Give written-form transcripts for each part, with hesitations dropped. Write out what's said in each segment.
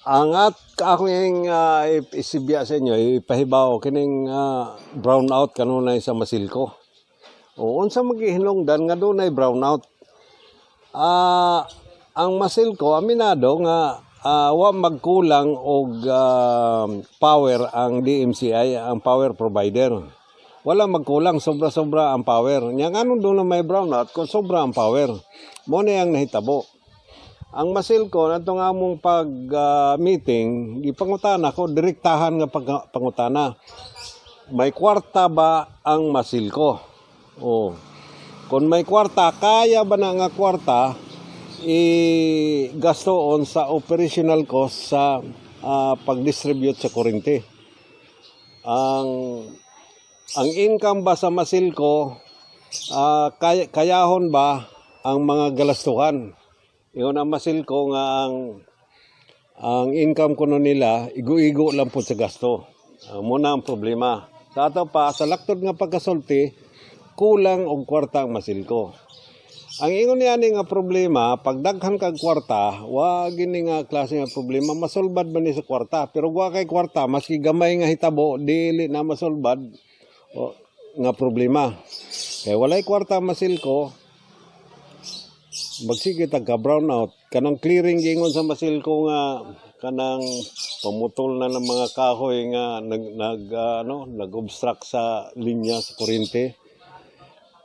Ang aking isibya sa inyo, ipahibaw kining brownout kanunay sa masilko. O unsa maghihinungdan nga dunay brownout. Ang masilko aminado nga wa magkulang og power ang DMCI, ang power provider. Wala magkulang, sobra-sobra ang power. Nya nganon doon na may brownout kung sobra ang power. Mo na yang nahitabo. Ang masilko natong among pag-meeting, ipangutana ko direktahan nga pangutana. May kwarta ba ang masilko? O kung may kwarta, kaya ba na nga kwarta i-gastoon sa operational cost sa pag-distribute sa kuryente? Ang income ba sa masilko, kayahon ba ang mga galastuhan? Iyon ang masilko nga ang income kuno nila igo-igo lang po sa gasto. Muna ang problema. Sa ato pa sa laktod nga pagkasulti kulang og kwarta ang masilko. Ang ingon niya nga problema pag daghan kag kwarta, wa gini nga klase nga problema masolbad man ni sa kwarta. Pero wa kay kwarta maski gamay nga hitabo dili na masolbad nga problema. Kay walay kwarta ang masilko, magsige tagka brownout kanang clearing gingon sa masilko nga kanang pamutol na ng mga kahoy nga nag-obstruct sa linya sa kuryente,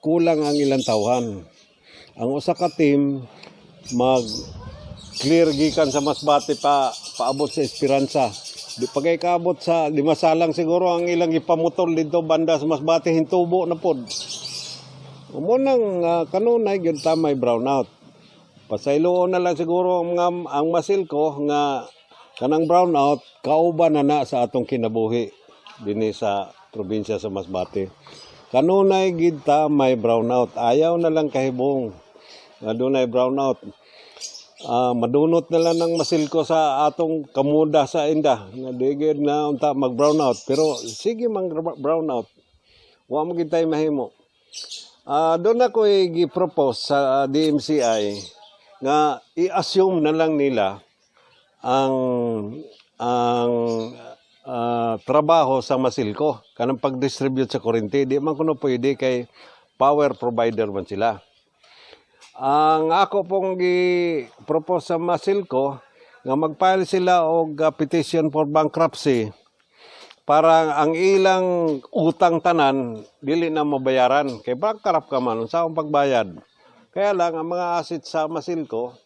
kulang ang ilang tawhan. Ang usa ka team mag clear gikan sa Masbate paabot sa Esperanza. Di pa kay kaabot sa Limasalang siguro ang ilang ipamutol dito banda sa Masbate hintubo na pod. Umunang kanunay gyud ta may brownout. Pasayloon na lang siguro ang masilko nga kanang brownout kauban na sa atong kinabuhi dinhi sa probinsya sa Masbate. Kanunay gid ta may brownout. Ayaw na lang kahibong nga dunay brownout. Madunot na lang ng masilko sa atong kamuda sa inda nga digid na unta mag brownout, pero sige mang brownout. Wa mo gid tay mahimo. Doon ako i-propose sa DMCI nga i-assume na lang nila ang trabaho sa masilko kanang pag-distribute sa kuryente. Di man kuno pwede kay power provider man sila. Ang ako pong i-propose sa masilko nga mag-file sila og petition for bankruptcy para ang ilang utang tanan dili na mabayaran kay bankrupt ka man sa akong pagbayad. Kaya lang, ang mga asset sa masilko,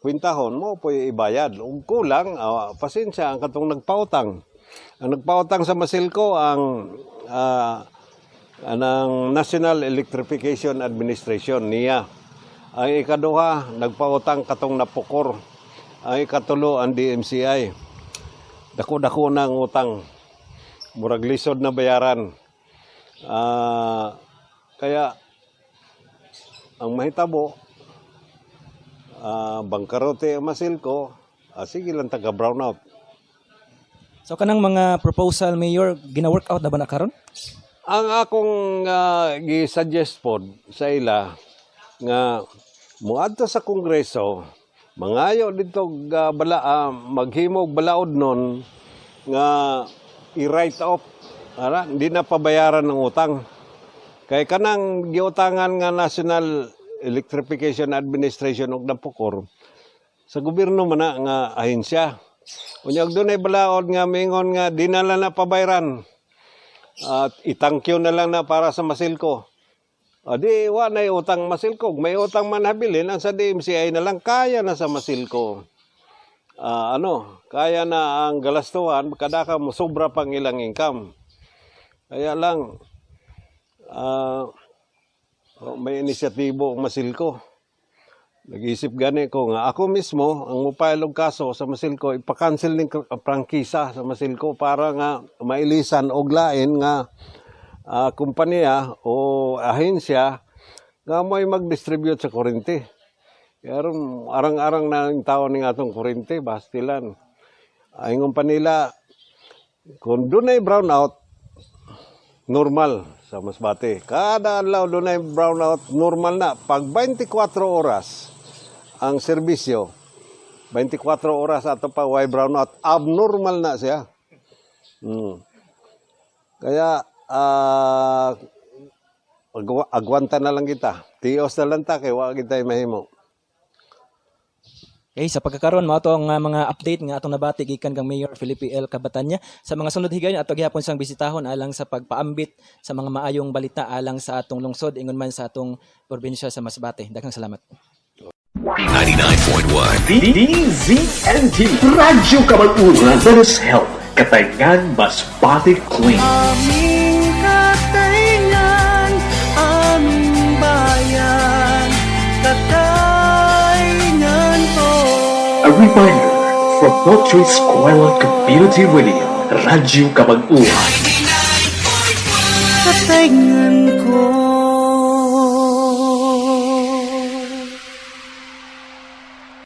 kwintahon mo po ibayad. Kung kulang, pasensya ang katong nagpautang. Ang nagpautang sa masilko, ang National Electrification Administration, NEA. Ang ikaduha, nagpautang katong napukor. Ang ikatulo, ang DMCI. Dako-dako na ang utang. Murag lisod na bayaran. Kaya, ang mahitabo, bangkarote ang masilko, sige lang taga brownout. So kanang mga proposal, Mayor, gina-work out na ba na karon? Ang akong gi-suggest pod sa ila nga muadto sa Kongreso, mangayo dito maghimog balaod nun nga i-write off, hindi na pabayaran ng utang. Kay kanang giutangan nga National Electrification Administration og napukor sa gobyerno man na nga ahensya. Unyag dunay balaod nga mingon nga dinala na pabayran. At itangkyo na lang na para sa masilko. Di wa na utang masilko. May utang man habilin ang sa DMCI na lang kaya na sa masilko. Kaya na ang galastuhan kada ka mo sobra pang ilang income. Kaya lang may inisyatibo ang masilko. Nag-iisip gani ko nga ako mismo ang mupile og kaso sa masilko, ipa-cancel ning prangkisa sa masilko para nga mailisan og lain nga kumpanya o ahensya nga mo'y mag-distribute sa kuryente. Karon arang-arang na ang tao ning atong kuryente bastilan. Ingon pa nila kung dunay brownout normal sa Masbate. Kada adlaw dunay brownout normal na. Pag 24 oras ang serbisyo, 24 oras ato pa way brownout. Abnormal na siya. Kaya agwanta na lang kita. Tios na lang ta kay wa kita mahimo. Okay, sa pagkakaroon mo atong mga update nga atong nabati gikan kang Mayor Felipe L. Cabatanya. Sa mga sunod higay ato gihapon sang bisitahon alang sa pagpaambit sa mga maayong balita alang sa atong lungsod ingon man sa atong probinsya sa Masbate. Daghang salamat. 99.1 DZNT Radyo Kabaluran. Let us help Katayngan Masbate Clean. Aming Katayngan, aming bayan, Katayngan ko. A reminder from Notre Escuela Community Radio, Radyo Kabaluran. Katayngan